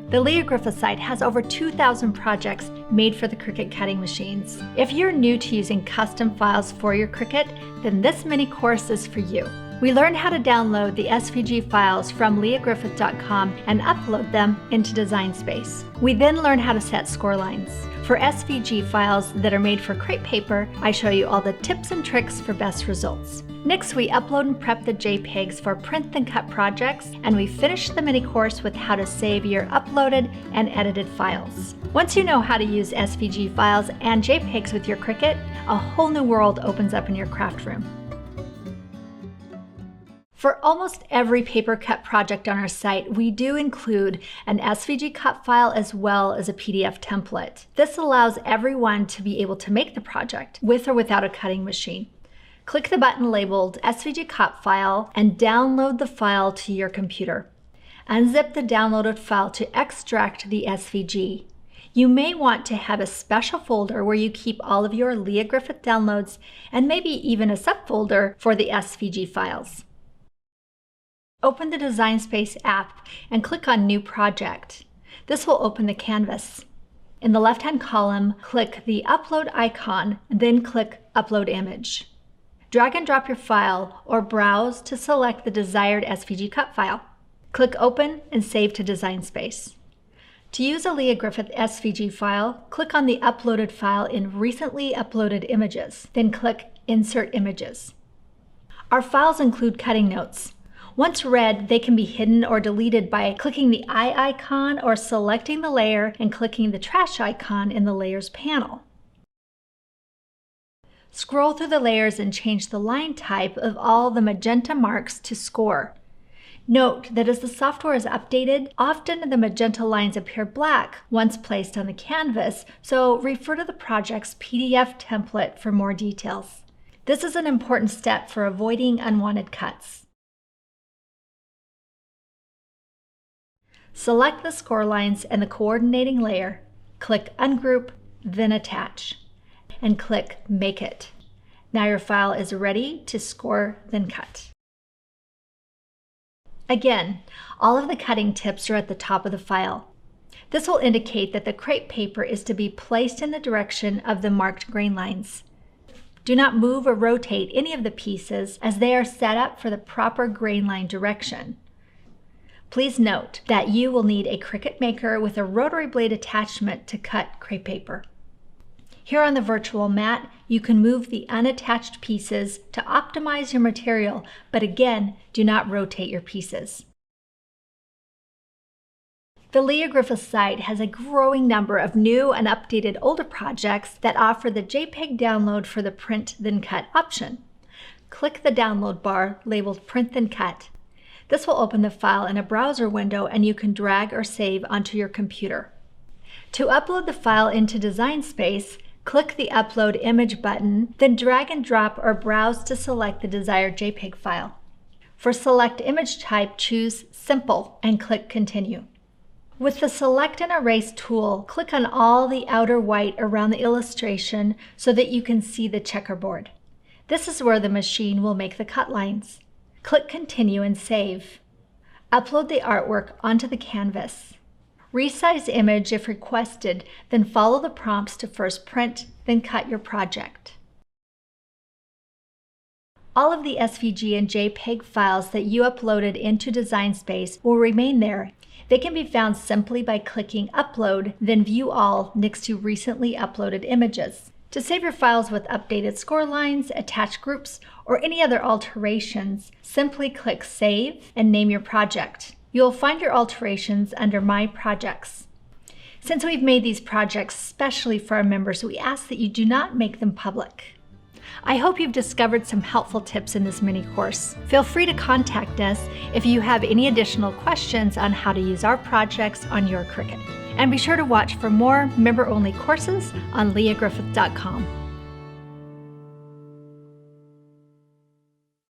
The Griffith site has over 2,000 projects made for the Cricut cutting machines. If you're new to using custom files for your Cricut, then this mini course is for you. We learn how to download the SVG files from leahgriffith.com and upload them into Design Space. We then learn how to set score lines. For SVG files that are made for crepe paper, I show you all the tips and tricks for best results. Next, we upload and prep the JPEGs for print and cut projects, and we finish the mini course with how to save your uploaded and edited files. Once you know how to use SVG files and JPEGs with your Cricut, a whole new world opens up in your craft room. For almost every paper cut project on our site, we do include an SVG cut file as well as a PDF template. This allows everyone to be able to make the project with or without a cutting machine. Click the button labeled SVG cut file and download the file to your computer. Unzip the downloaded file to extract the SVG. You may want to have a special folder where you keep all of your Leah Griffith downloads and maybe even a subfolder for the SVG files. Open the Design Space app and click on New Project. This will open the canvas. In the left-hand column, click the Upload icon, then click Upload Image. Drag and drop your file or browse to select the desired SVG cut file. Click Open and save to Design Space. To use a Leah Griffith SVG file, click on the uploaded file in Recently Uploaded Images, then click Insert Images. Our files include cutting notes. Once read, they can be hidden or deleted by clicking the eye icon or selecting the layer and clicking the trash icon in the Layers panel. Scroll through the layers and change the line type of all the magenta marks to Score. Note that as the software is updated, often the magenta lines appear black once placed on the canvas, so refer to the project's PDF template for more details. This is an important step for avoiding unwanted cuts. Select the score lines and the coordinating layer, click Ungroup, then Attach, and click Make It. Now your file is ready to score, then cut. Again, all of the cutting tips are at the top of the file. This will indicate that the crepe paper is to be placed in the direction of the marked grain lines. Do not move or rotate any of the pieces as they are set up for the proper grain line direction. Please note that you will need a Cricut Maker with a rotary blade attachment to cut crepe paper. Here on the virtual mat, you can move the unattached pieces to optimize your material, but again, do not rotate your pieces. The Leah Griffith site has a growing number of new and updated older projects that offer the JPEG download for the Print Then Cut option. Click the download bar labeled Print Then Cut. This will open the file in a browser window and you can drag or save onto your computer. To upload the file into Design Space, click the Upload Image button, then drag and drop or browse to select the desired JPEG file. For Select Image Type, choose Simple and click Continue. With the Select and Erase tool, click on all the outer white around the illustration so that you can see the checkerboard. This is where the machine will make the cut lines. Click Continue and save. Upload the artwork onto the canvas. Resize image if requested, then follow the prompts to first print, then cut your project. All of the SVG and JPEG files that you uploaded into Design Space will remain there. They can be found simply by clicking Upload, then View All next to Recently Uploaded Images. To save your files with updated score lines, attached groups, or any other alterations, simply click Save and name your project. You'll find your alterations under My Projects. Since we've made these projects specially for our members, we ask that you do not make them public. I hope you've discovered some helpful tips in this mini course. Feel free to contact us if you have any additional questions on how to use our projects on your Cricut. And be sure to watch for more member-only courses on leahgriffith.com.